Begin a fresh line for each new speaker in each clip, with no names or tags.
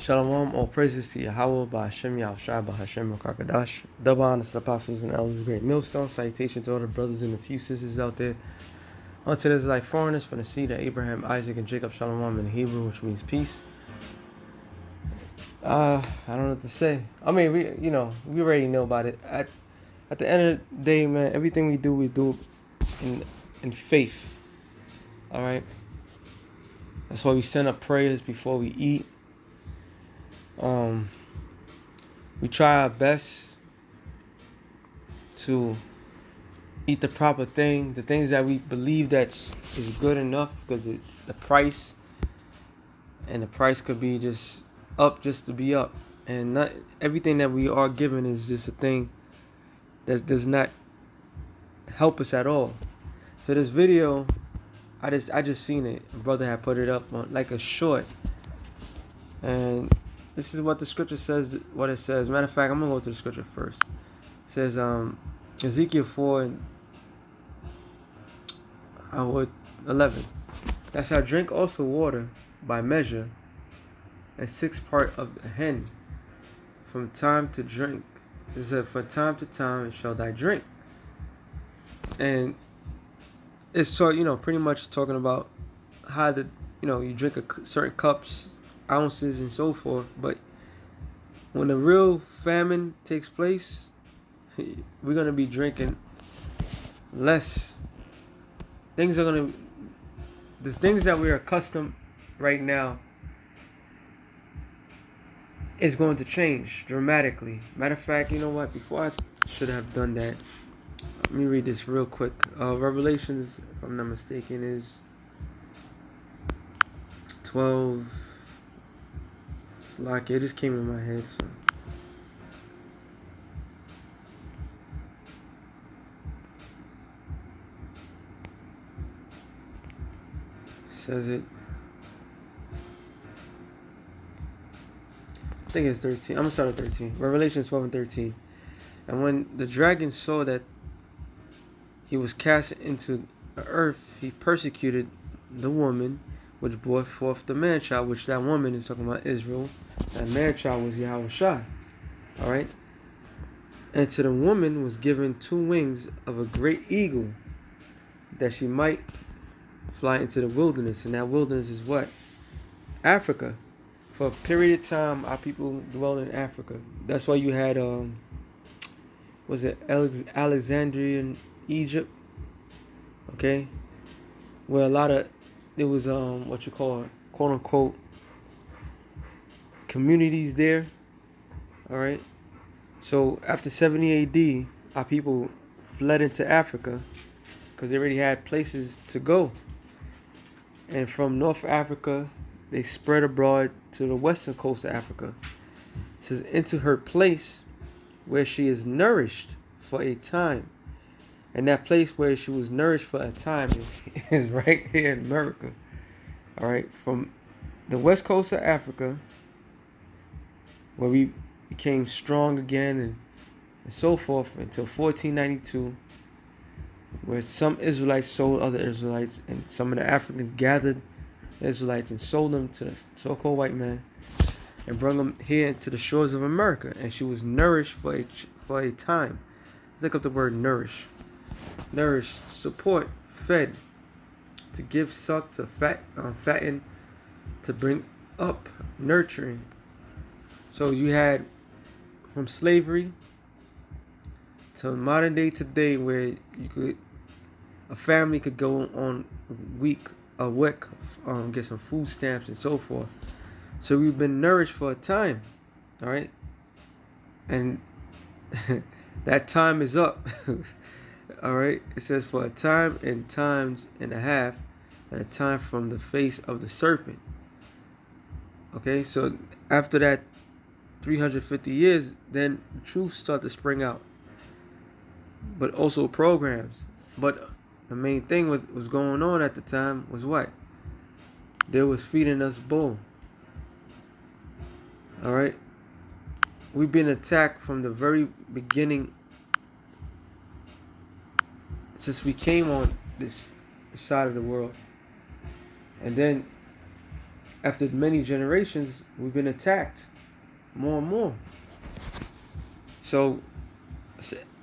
Shalom, all praises to Yahweh, Ba'Hashem Yahushua, Ba'Hashem Kakadash. Double honors to the apostles and elders of Great Millstone. Salutation to all the brothers and a few sisters out there. Unto this like foreigners from the seed of Abraham, Isaac, and Jacob. Shalom in Hebrew, which means peace. I don't know what to say. I mean, we already know about it. At the end of the day, man, everything we do in faith. All right. That's why we send up prayers before we eat. We try our best to eat the proper thing, the things that we believe is good enough, because the price could be just to be up, and not everything that we are given is just a thing that does not help us at all. So this video, I just seen it. A brother had put it up on like a short, and this is what the scripture says. What it says. Matter of fact, I'm gonna go to the scripture first. It says, Ezekiel 4:11. Thou shalt drink also water by measure, and 6 parts of the hin from time to drink. It said, from time to time shall thy drink. And it's pretty much talking about how you drink certain cups, ounces, and so forth. But when the real famine takes place, we're gonna be drinking less. The things that we're accustomed right now is going to change dramatically. Matter of fact, you know what? Before I should have done that, let me read this real quick. Revelations, if I'm not mistaken, is 12. It's like it just came in my head. So. Says it. I think it's 13. I'm gonna start at 13. Revelation 12:13. And when the dragon saw that he was cast into the earth, he persecuted the woman which brought forth the man child, which that woman is talking about Israel. That man child was Yahushua. Alright? And to the woman was given 2 wings of a great eagle, that she might fly into the wilderness. And that wilderness is what? Africa. For a period of time, our people dwelled in Africa. That's why you had Alexandria in Egypt, okay, where there was what you call quote unquote communities there. All right. So after 70 AD, our people fled into Africa because they already had places to go, and from North Africa they spread abroad to the western coast of Africa. It says, into her place where she is nourished for a time. And that place where she was nourished for a time is right here in America. All right, from the west coast of Africa, where we became strong again and so forth, until 1492, where some Israelites sold other Israelites, and some of the Africans gathered Israelites and sold them to the so-called white man and brought them here to the shores of America. And she was nourished for a time. Let's look up the word nourish. Nourish, support, fed, to give suck, to fatten, to bring up, nurturing. So you had from slavery to modern day today, where a family could go on a week, get some food stamps and so forth. So we've been nourished for a time, all right, and that time is up. All right, it says for a time and times and a half, and a time from the face of the serpent. Okay, so after that 350 years, then truth start to spring out, but also programs. But the main thing was going on at the time was what? They was feeding us bull. All right, we've been attacked from the very beginning, since we came on this side of the world. And then after many generations, we've been attacked more and more. So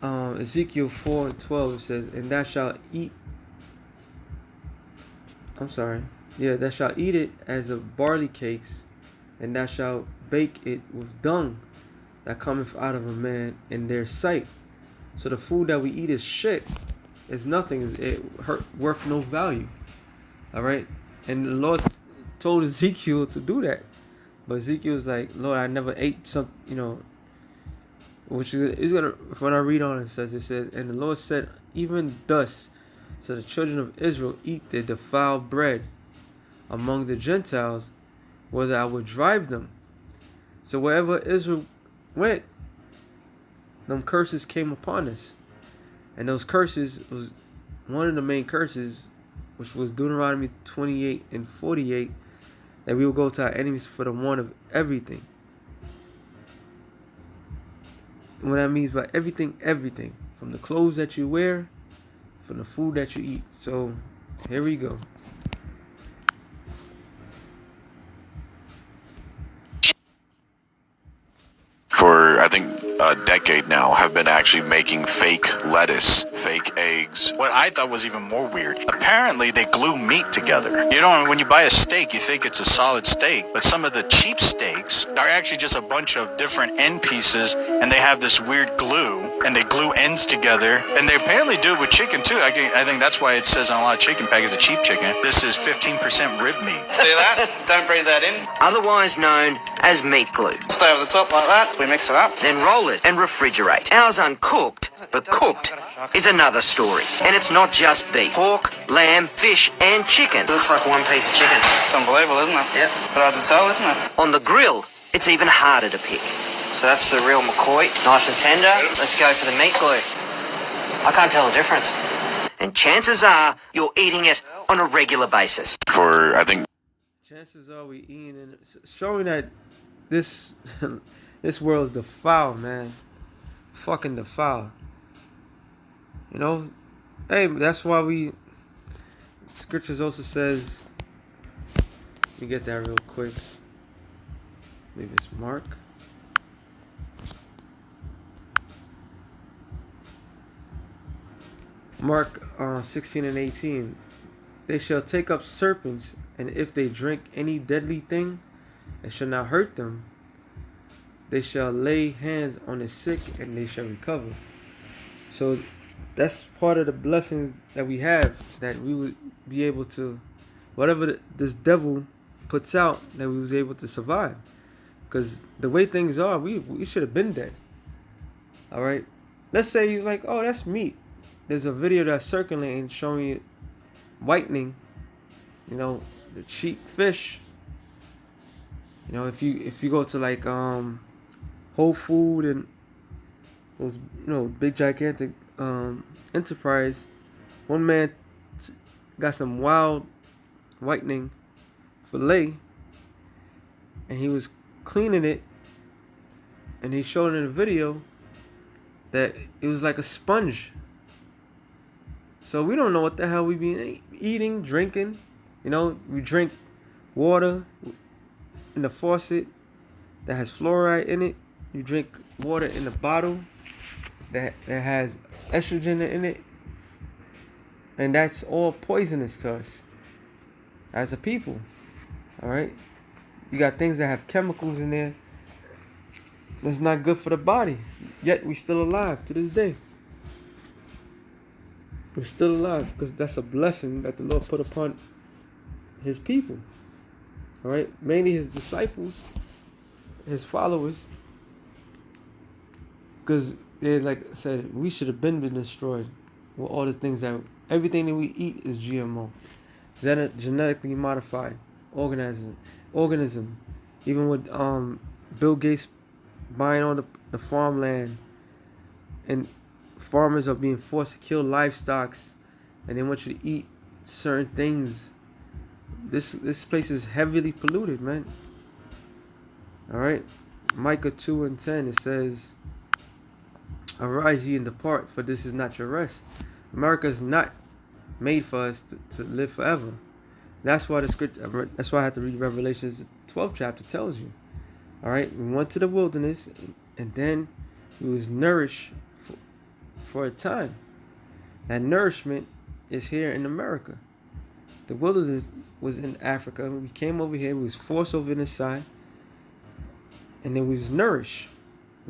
Ezekiel 4:12 says, "And thou shalt eat." I'm sorry. Yeah, thou shalt eat it as of barley cakes, and thou shalt bake it with dung that cometh out of a man in their sight. So the food that we eat is shit. It's nothing. It worth no value. All right. And the Lord told Ezekiel to do that, but Ezekiel was like, "Lord, I never ate some. Which is gonna. When I read on, it says, and the Lord said, even thus, so the children of Israel eat their defiled bread among the Gentiles, whether I would drive them. So wherever Israel went, them curses came upon us. And those curses was one of the main curses, which was Deuteronomy 28:48, that we will go to our enemies for the want of everything. And what that means by everything, from the clothes that you wear, from the food that you eat. So here we go.
For I think a decade now, have been actually making fake lettuce, fake eggs. What I thought was even more weird, apparently they glue meat together. You know, when you buy a steak, you think it's a solid steak, but some of the cheap steaks are actually just a bunch of different end pieces, and they have this weird glue, and they glue ends together, and they apparently do it with chicken too. I think that's why it says on a lot of chicken packages, the cheap chicken, this is 15% rib meat.
See that? Don't breathe that in.
Otherwise known as meat glue.
Stay over the top like that. We mix it up.
Then roll it and refrigerate. Ours uncooked, but cooked is another story. And it's not just beef. Pork, lamb, fish and chicken.
It looks like one piece of chicken. It's unbelievable, isn't it?
Yep.
But hard to tell, isn't it?
On the grill, it's even harder to pick.
So that's the real McCoy. Nice and tender. Let's go for the meat glue. I can't tell the difference.
And chances are you're eating it on a regular basis.
For I think
Chances are we eating, and showing that this this world's defiled, man. Fucking defiled. You know? Hey, that's why scriptures also says, let me get that real quick. Maybe it's Mark. Mark 16:18. They shall take up serpents, and if they drink any deadly thing, it shall not hurt them. They shall lay hands on the sick, and they shall recover. So that's part of the blessings that we have, that we would be able to, whatever this devil puts out, that we was able to survive. Because the way things are, we should have been dead. All right. Let's say you're like, oh, that's meat. There's a video that's circulating showing you whitening, the cheap fish. If you go to like Whole Food and those big gigantic enterprise, one man got some wild whitening fillet, and he was cleaning it, and he showed in the video that it was like a sponge. So we don't know what the hell we be eating, drinking. We drink water in the faucet that has fluoride in it. You drink water in the bottle that has estrogen in it. And that's all poisonous to us as a people. All right? You got things that have chemicals in there that's not good for the body. Yet we still alive to this day. We're still alive because that's a blessing that the Lord put upon his people. All right? Mainly his disciples, his followers. Because they, like I said, we should have been destroyed with all the things everything that we eat is GMO. Genetically modified organism. Even with Bill Gates buying all the farmland, and farmers are being forced to kill livestock, and they want you to eat certain things. This place is heavily polluted, man. All right, Micah 2:10, it says, "Arise ye and depart, for this is not your rest." America is not made for us to live forever. That's why the scripture. That's why I had to read Revelations 12th chapter tells you. All right, we went to the wilderness, and then we was nourished for a time. That nourishment is here in America. The wilderness was in Africa. We came over here. We was forced over in this side, and then we was nourished.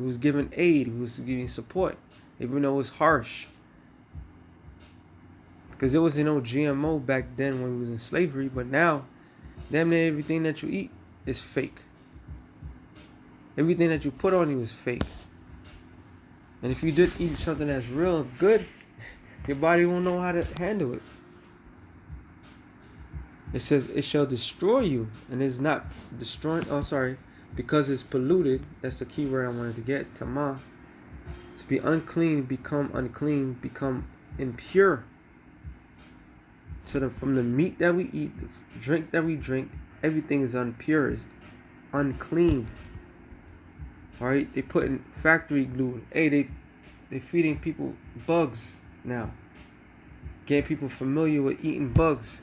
We was given aid. We was giving support, even though it was harsh. Because there wasn't no GMO back then when we was in slavery, but now, damn near everything that you eat is fake. Everything that you put on you is fake. And if you did eat something that's real good, your body won't know how to handle it. It says it shall destroy you, and it's not destroying. Oh, sorry, because it's polluted. That's the key word I wanted to get. Tamah. To be unclean, become unclean, become impure. So from the meat that we eat, the drink that we drink, everything is impure, is unclean. All right, they put in factory glue. Hey, they feeding people bugs now, getting people familiar with eating bugs.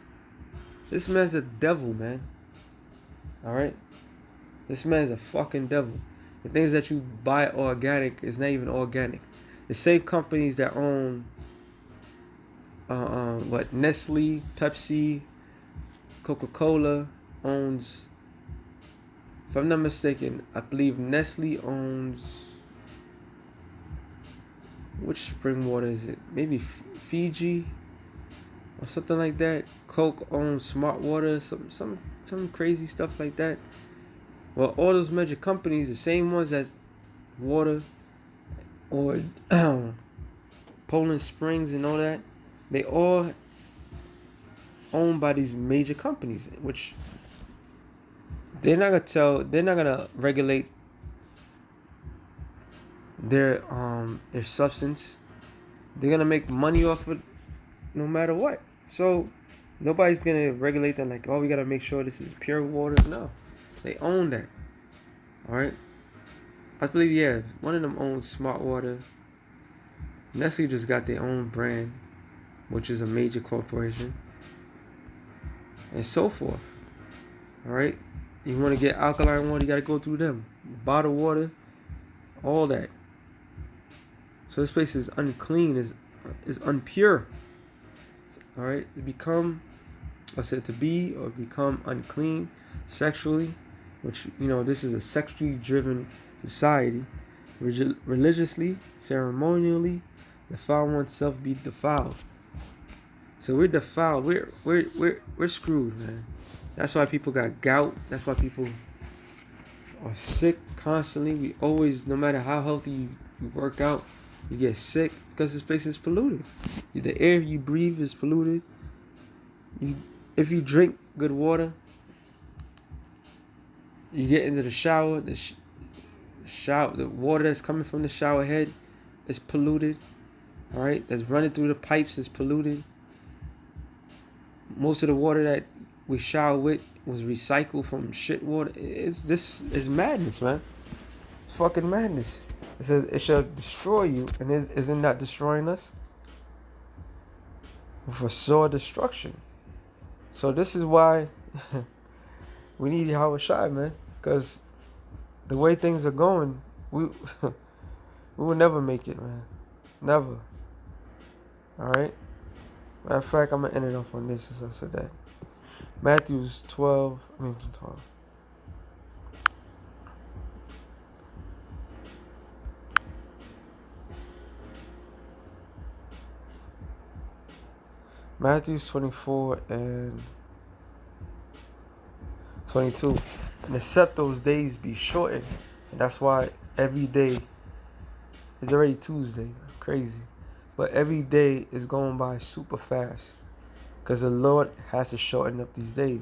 This man's a devil, man. All right, this man's a fucking devil. The things that you buy organic is not even organic. The same companies that own Nestle, Pepsi, Coca-Cola owns. If I'm not mistaken, I believe Nestle owns. Which spring water is it? Maybe Fiji or something like that. Coke owns Smart Water, some crazy stuff like that. Well, all those major companies, the same ones as water or Poland Springs and all that, they all owned by these major companies, which they're not gonna regulate their substance. They're gonna make money off it no matter what. So nobody's gonna regulate them like, oh, we gotta make sure this is pure water. No, they own that. All right, I believe, yeah, one of them owns Smart Water. Nestle just got their own brand, which is a major corporation, and so forth. All right, you want to get alkaline water, you got to go through them. Bottled water, all that. So this place is unclean, is unpure. All right, to be or become unclean sexually, which, this is a sexually driven society. Religiously, ceremonially, defile oneself, be defiled. So we're defiled. We're screwed, man. That's why people got gout. That's why people are sick constantly. We always, no matter how healthy you work out, you get sick because this place is polluted. The air you breathe is polluted. If you drink good water, you get into the shower. The water that's coming from the shower head is polluted. All right, that's running through the pipes is polluted. Most of the water that we shower with was recycled from shit water. This is madness, man. It's fucking madness. It says it shall destroy you, and isn't that destroying us? For sore destruction. So this is why we need Yahweh Shai, man, because the way things are going, we will never make it, man. Never. All right. Matter of fact, I'm gonna end it off on this as I said that. Matthew's 12. Matthew's 24 and 22. And except those days be shortened. And that's why every day is already Tuesday. Crazy. But every day is going by super fast. Because the Lord has to shorten up these days.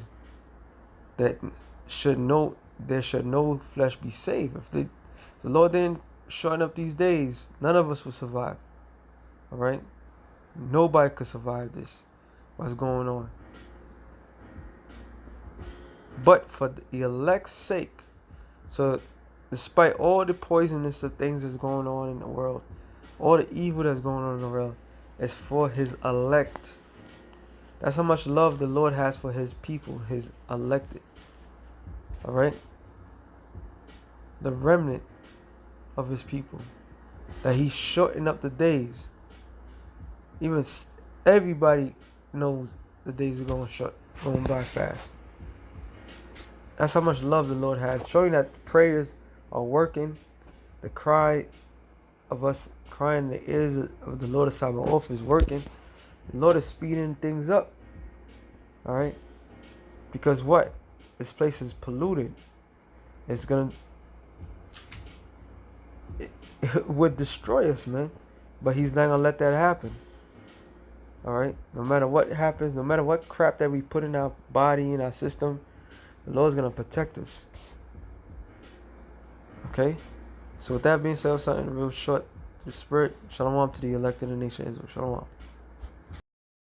There should no flesh be saved. If the Lord didn't shorten up these days, none of us would survive. Alright? Nobody could survive this. What's going on? But for the elect's sake, so despite all the poisonous of things that's going on in the world, all the evil that's going on in the world, it's for his elect. That's how much love the Lord has for his people, his elected. Alright? The remnant of his people. That he shortened up the days. Even everybody knows the days are going by fast. That's how much love the Lord has. Showing that prayers are working. The cry of us crying in the ears of the Lord of Sabaoth is working. The Lord is speeding things up. Alright? Because what? This place is polluted. It's gonna... It would destroy us, man. But he's not gonna let that happen. Alright? No matter what happens, no matter what crap that we put in our body, in our system, the Lord's gonna protect us. Okay? So with that being said, something real short. The spirit, shalom to the elected in the nation of Israel. Shalom.